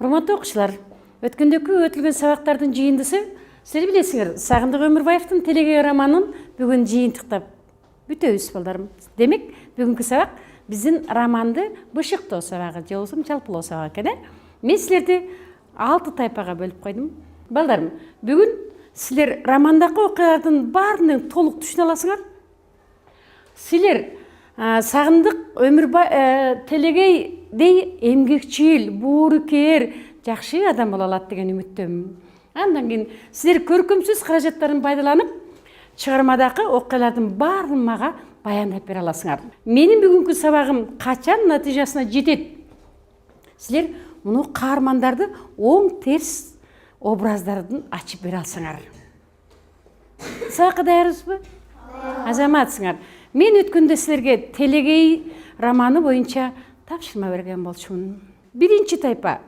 Урматтуу окуучулар, өткөндөгү өтүлгөн сабактардын жыйындысы силер билесиңер, Сагындык Өмүрбаевдин Телегей романын бүгүн жыйынтыктап бүтөбүз балдарым. Демек, бүгүнкү сабак биздин романды бышыктоо сабагы же болбосо жалпылоо сабагы экен. Мен силерди 6 тайпага бөлүп койдум. Балдарым, бүгүн силер романдагы окуялардын баарынын толук түшүнө аласыңар. Силер Сагындык Телегейдей эмгекчил, буурукер, жакшы адам боло алат деген үмүттөмүн. Андан кийин силер көркөмсүз каражаттарын пайдаланып, чыгармадагы окуялардын баарын мага баяндап бере аласыңар. Менин бүгүнкү сабагым качан натыйжасына жетет? Силер муну каармандарды оң терс образдардын ачып бере алсаңар. Сабакка даярсызбы? Азаматсыңар. Мен өткөндө силерге Телегей романы боюнча тапшырма берген болчумун. Биринчи тайпа.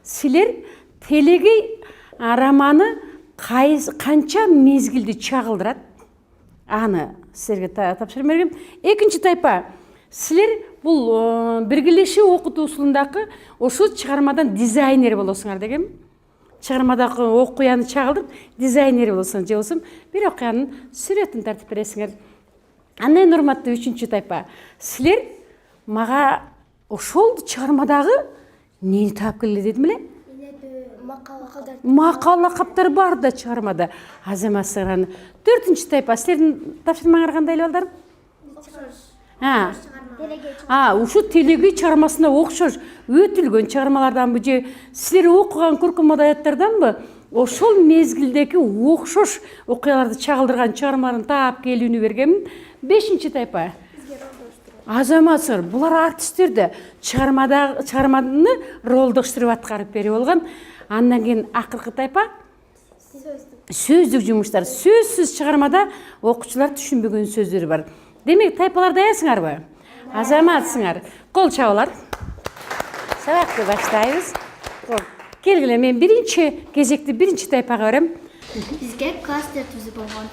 Силер Телегей романы канча мезгилди чагылдырат? Аны силерге тапшырма бергем. Экинчи тайпа. Силер бул биргелешүү окутуу усулундагы ошол чыгармадан дизайнер болосуңар дегем. Чыгармадагы окуяны чагылдырып, дизайнер болосуң, же болсо бир окуянын сүрөтүн тартып бересиңер. Андан урматтуу үчүнчү тайпа. Силер мага ошол чыгармадагы нени таап келе дедим эле? Макала каптар бар да чыгармада. Азаматсыңар. Төртүнчү тайпа. Силердин тапшырмаңар кандай эле балдарым? Ушу Телегей чыгармасына окшош өтүлгөн чыгармаларданбы же силер окуган көркөм адабияттарданбы ошол мезгилдеги окшош окуяларды чагылдырган чыгармаларын таап келүүнү бергенмин. Бешинчи тайпа. Азаматсыңар, булар артисттер да чыгарманы ролдоштуруп аткарып берип болгон. Андан кийин акыркы тайпа сөздүк жумуштар. Сөзсүз чыгармада окуучулар түшүнбөгөн сөздөр бар. Демек, тайпалар даярсыңарбы? Азаматсыңар. Кол чабуулар. Сабакты баштайбыз. Келгиле, мен биринчи кезекти биринчи тайпага берем. Бизге класстер түзүп болгон.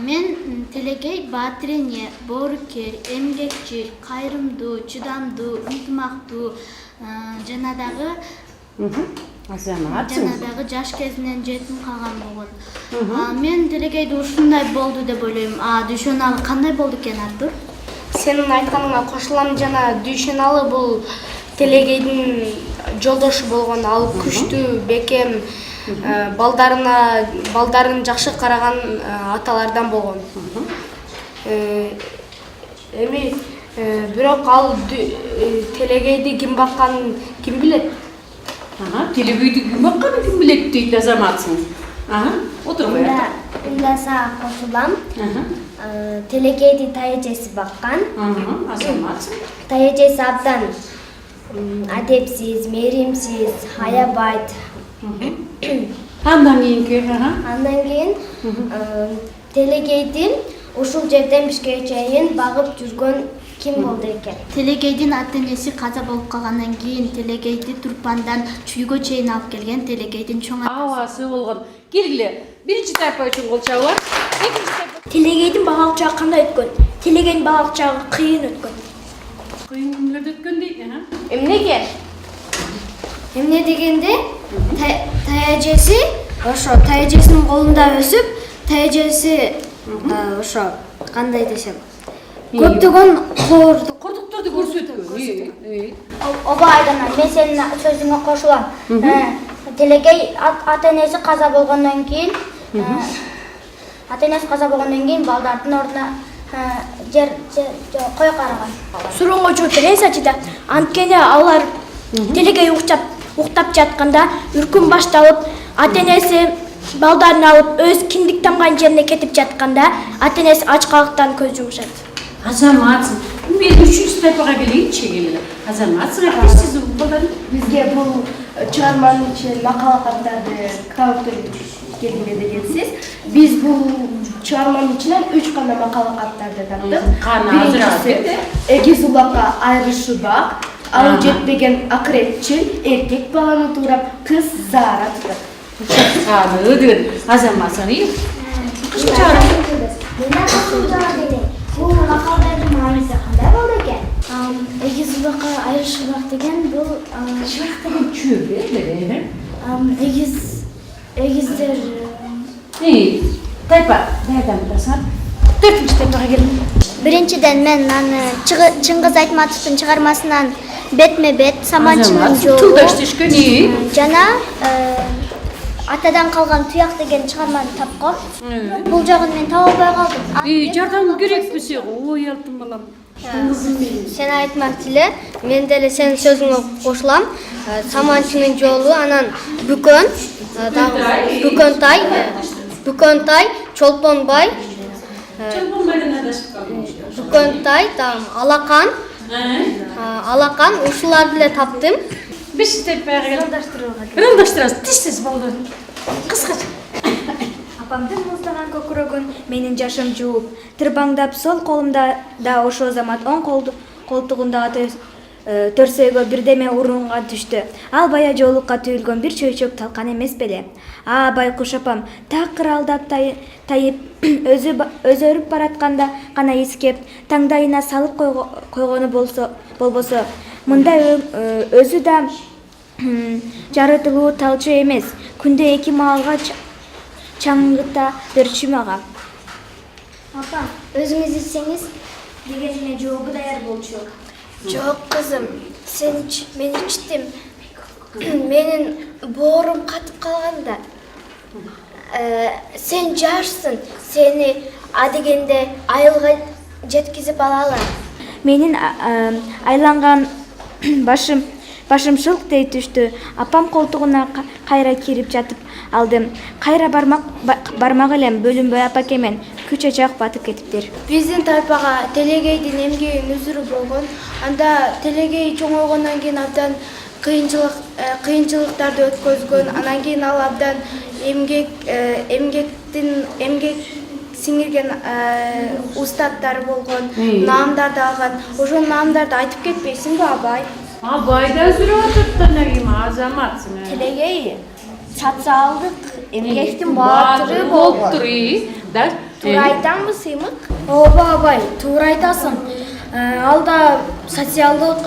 Мен Телегей баатирене, боорукер, эмгекчил, кайрымдуу, чыдамдуу, ынтымактуу, жанадагы жанадагы жаш кезинен жетим калган болгон. Мен Телегейди ушундай болду деп ойлойм. Дүйшөналы кандай болду экен, Артур? Сенин айтканыңа кошулам, жана Дүйшөналы бул Телегейдин жолдошу болгон. Ал күчтүү, бекем, балдарын жакшы караган аталардан болгон. Эми бирок ал Телегейди ким бакканын ким билет? Телегейди ким бакканын ким билет дейт Азаматсың. Отурбай. Уйласа кошулам. Телегейди тайэжеси баккан. Азаматсың. Тайэжеси абдан адепсиз, мээримсиз, аябайт. Андан кийин Телегейдин ушул жерден бишкекке чейин багып жүргөн ким болду экен? Телегейдин ата-энеси каза болуп калгандан кийин Телегейди Турпандан Чүйгө чейин алып келген Телегейдин чоң абасы болгон. Келгиле, биринчи тайпа үчүн кол чабуулар. Экинчи тайпа. Телегейдин балалык чагы кандай өткөн? Телегейдин балалык чагы кыйын өткөн. Кыйын күндөр өткөн дейт, Эмнеге? Эмне дегенде тайэжеси ошо тайэжесинин колунда өсүп, тайэжеси ошо кандай десем, көптөгөн кордукторду көрсөткөн. Оба Айдана, мен сенин сөзүңө кошулам. Телегей ата-энеси каза болгондон кийин балдардын ордуна жер кой караган. Сурооңо жооп берейин Сачида. Анткени алар Телегей уктап жатканда үркүн башталып, ата-энеси балдарын алып өз киндик тамган жерине кетип жатканда, ата-энеси ачкалыктан көз жумушат. Азаматсың. Мен үчүнчү тайпага келейинчи. Азаматсың, сиз балдар Бизге бул чыгарманын ичинен макала каттарды келгиле дегенсиз. Биз бул чыгарманын ичинен 3 гана макала каттарды таптык. Биринчиси Эгиз улакка айрышы бак, ал жетпеген акыретчил, эркек баланы туурап, кыз Зара tutат. Азаматсың. Бул макалдардын мааниси кандай болду экен? Эгиз улакка айрышы бак деген бул чөп эгиздер тайпа даярдан турасыңар. 4-нчи тайпага келдим. Биринчиден мен аны Чыңгыз Айтматовдун чыгармасынан бетме-бет Саманчынын жолу Тылдаш түшкөн. жана атадан калган туяк деген чыгарманы тапкам. Бул жагын мен таба албай калдым. Жардам керек бизе. Ой, алтын балам. Sen айтмакчы эле, мен деле сенин сөзүңө кошулам. Саманчынын жолу, анан Бүкөн, Бүкөнтай, Чолпонбай, Бүкөнтай, Алакан, ушуларды эле таптым. Беш тайпага ырылдаштырабыз. Тиштес болду. Кыскача. Апамдын муздаган көкүрөгүн менин жашым жууп, тырбаңдап сол колумда да ошол замат оң колтугундагы төрсөйгө бирдеме урунга түштү. Ал бая жоолукка түйүлгөн бир чөйчөк талкан эмес беле? Байкуш апам такыр алдап тайып өзү өрүп баратканда гана искеп, таңдайына салып койгону болбосо, мында өзү да жарытылуу талчу эмес. Күндө 2 маалга чаңгыта берчү мага. Апа, өзүңүз ичсеңиз Дегениме жообу даяр болчу. Жок кызым, мен ичтим. Менин боорум катып калганда. Сен жашсың, сени адегенде айылга жеткизип алалар. Менин айланган башым шылк дей түштү. Апам колтугуна кайра кирип жатып алдым. Кайра бармак элем бөлүнбөй апакемен күчөчак батып кетиптир. Биздин тайпага Телегейдин эмгеги үзүрү болгон. Анда Телегей чоңойгондон кийин абдан кыйынчылыктарды өткөзгөн. Анан кийин ал абдан эмгек сиңирген устаттар болгон, наамдарды алган. Ошол наамдарды айтып кетпейсиңби, Абай? Абайда жүрүп атыптыр, нагим азаматсың. Телегей социалдык эмгектин баатыры болгон. Да? Туура айтамбы, Сыймык? Ооба, Абай, туура айтасың. Ал да социалдык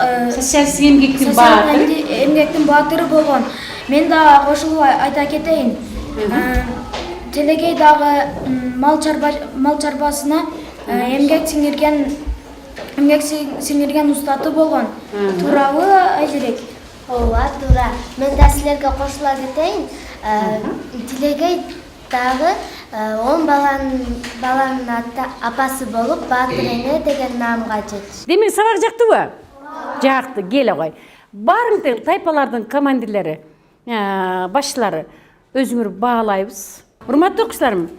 эмгектин баатыры болгон. Мен да кошулуп айта кетейин. Телегей дагы мал чарбасына эмгек сиңирген устаты болгон. Туурабы, Айжерек? ооба туура. Мен да силерге кошула кетейин. Телегей дагы 10 баланын апасы болуп Баатыр эне деген наамга жетти. Демек сабак жактыбы? Жакты, келе кой. Баарың тең тайпалардын командирлери, башчылары өзүңөр баалайбыз. Урматтуу окуучуларым,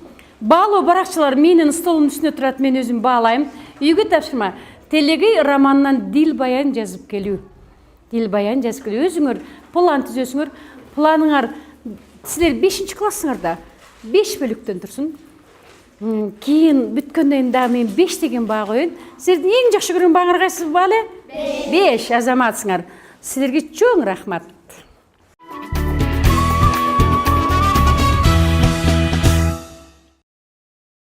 баалоо баракчылар менин столумдун үстүнө турат, мен өзүм баалайм. Үйгө тапшырма. Телегей романынан дил баян жазып келүү. Өзүңөр план түзөсүңөр. Планыңар силер 5-классыңар да 5 бөлүктөн турсун. Кийин бүткөндөн кийин да мен 5 деген баа коеюн. Силердин эң жакшы көргөн бааңар кайсы баале? 5 азаматсыңар. Силерге чоң рахмат.